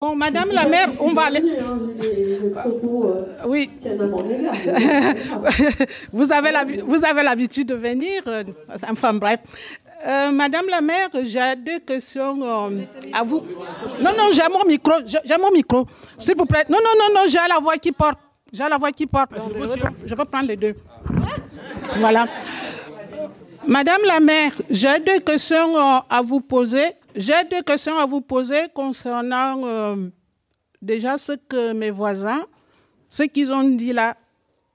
Bon, Madame la maire, on va aller... Oui. Vous avez l'habitude de venir. Enfin, bref. Madame la maire, j'ai 2 questions à vous. Non, j'ai mon micro. J'ai mon micro. S'il vous plaît. Non, j'ai la voix qui porte. J'ai la voix qui porte. Je vais prendre les 2. Voilà. Madame la maire, j'ai 2 questions à vous poser. J'ai 2 questions à vous poser concernant déjà ce que mes voisins, ce qu'ils ont dit là,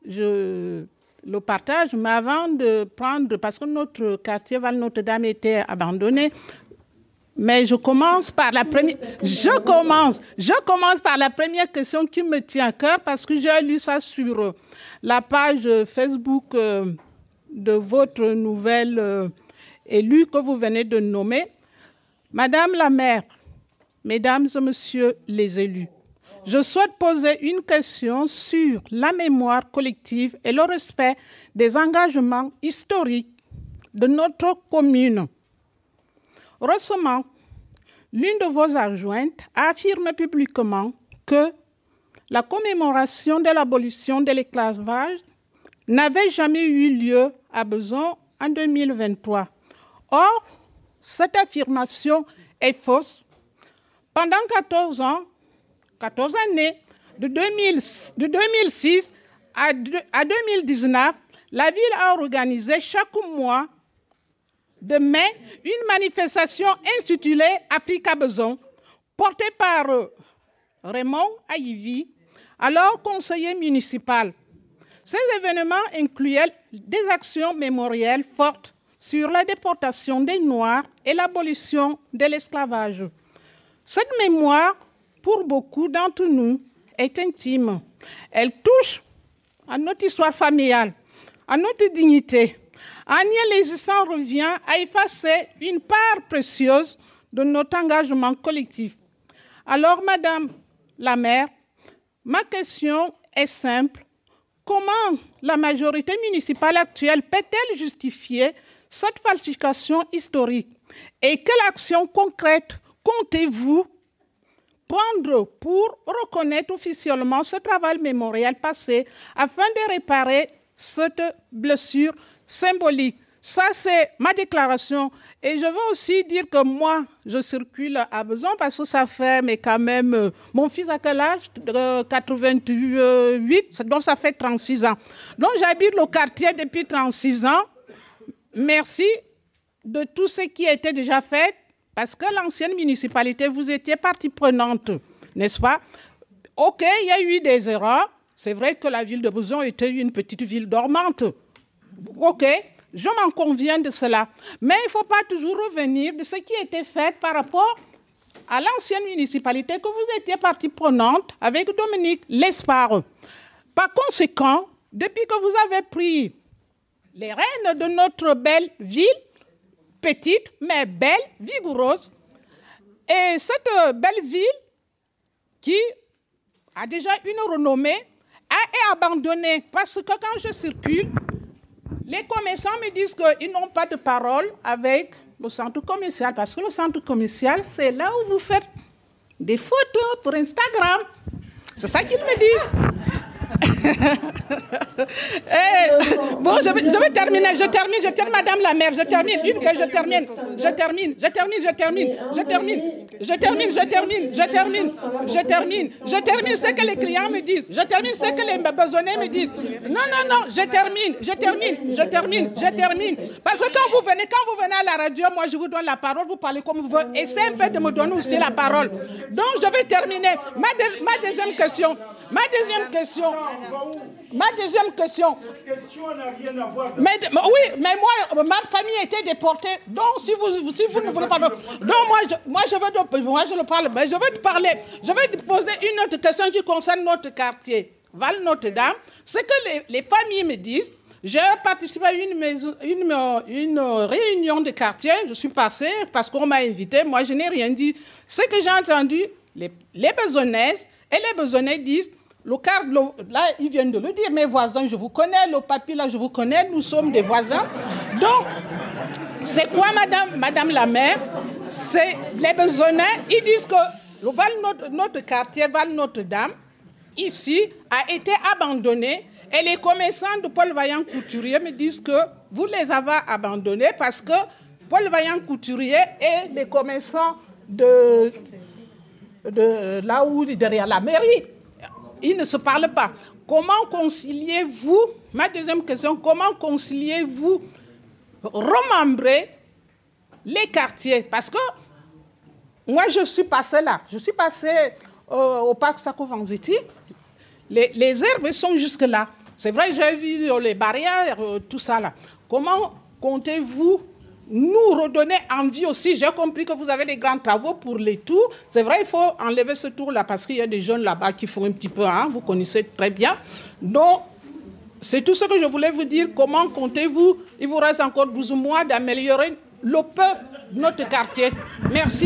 je le partage. Mais avant de prendre, parce que notre quartier Val-Notre-Dame était abandonné, mais je commence par la première. Je commence par la première question qui me tient à cœur parce que j'ai lu ça sur la page Facebook de votre nouvelle élue que vous venez de nommer. Madame la maire, mesdames et messieurs les élus, je souhaite poser une question sur la mémoire collective et le respect des engagements historiques de notre commune. Récemment, l'une de vos adjointes a affirmé publiquement que la commémoration de l'abolition de l'esclavage n'avait jamais eu lieu à Besançon en 2023. Or, cette affirmation est fausse. Pendant 14 années, de 2006 à 2019, la ville a organisé chaque mois de mai une manifestation intitulée Africa Besançon, portée par Raymond Aïvi, alors conseiller municipal. Ces événements incluaient des actions mémorielles fortes sur la déportation des Noirs et l'abolition de l'esclavage. Cette mémoire, pour beaucoup d'entre nous, est intime. Elle touche à notre histoire familiale, à notre dignité. En y l'existant revient à effacer une part précieuse de notre engagement collectif. Alors, Madame la maire, ma question est simple. Comment la majorité municipale actuelle peut-elle justifier cette falsification historique? Et quelle action concrète comptez-vous prendre pour reconnaître officiellement ce travail mémoriel passé afin de réparer cette blessure symbolique? Ça, c'est ma déclaration. Et je veux aussi dire que moi, je circule à Besançon parce que ça fait, mais quand même, mon fils a quel âge? 88, donc ça fait 36 ans. Donc j'habite le quartier depuis 36 ans. Merci de tout ce qui a été déjà fait, parce que l'ancienne municipalité, vous étiez partie prenante, n'est-ce pas? Ok, il y a eu des erreurs. C'est vrai que la ville de Besançon était une petite ville dormante. Ok, je m'en conviens de cela. Mais il ne faut pas toujours revenir de ce qui a été fait par rapport à l'ancienne municipalité que vous étiez partie prenante avec Dominique Lespard. Par conséquent, depuis que vous avez pris les rênes de notre belle ville, petite mais belle, vigoureuse, et cette belle ville qui a déjà une renommée, est abandonnée parce que quand je circule, les commerçants me disent qu'ils n'ont pas de parole avec le centre commercial, parce que le centre commercial, c'est là où vous faites des photos pour Instagram. C'est ça qu'ils me disent. Bon, je vais terminer, Madame la maire, je termine, ce que les clients me disent, je termine ce que les besognés me disent. Non, je termine. Parce que quand vous venez à la radio, moi je vous donne la parole, vous parlez comme vous voulez, essayez un peu de me donner aussi la parole. Donc je vais terminer. Ma deuxième question. Cette question n'a rien à voir. Oui, mais moi, ma famille a été déportée. Donc, si vous ne voulez pas... Donc, moi, je veux te parler. Je vais te poser une autre question qui concerne notre quartier, Val-Notre-Dame. Ce que les familles me disent, j'ai participé à une réunion de quartier. Je suis passée parce qu'on m'a invité. Moi, je n'ai rien dit. Ce que j'ai entendu, les Besonnaises et les Besonnais disent, là, ils viennent de le dire, mes voisins, je vous connais, le papy, là, je vous connais, nous sommes des voisins. Donc, c'est quoi, madame la maire? C'est les Besonnais, ils disent que Notre quartier Val-Notre-Dame, ici, a été abandonné. Et les commerçants de Paul Vaillant-Couturier me disent que vous les avez abandonnés parce que Paul Vaillant-Couturier et les commerçants de là où, derrière la mairie, ils ne se parlent pas. Comment conciliez-vous, ma deuxième question, comment conciliez-vous remembrer les quartiers? Parce que moi, je suis passée là. Je suis passée au parc Sako-Vanzetti. Les herbes sont jusque là. C'est vrai, j'ai vu les barrières, tout ça là. Comment comptez-vous nous redonner envie aussi? J'ai compris que vous avez des grands travaux pour les tours. C'est vrai, il faut enlever ce tour-là parce qu'il y a des jeunes là-bas qui font un petit peu, hein, vous connaissez très bien. Donc, c'est tout ce que je voulais vous dire. Comment comptez-vous? Il vous reste encore 12 mois d'améliorer le peu de notre quartier. Merci.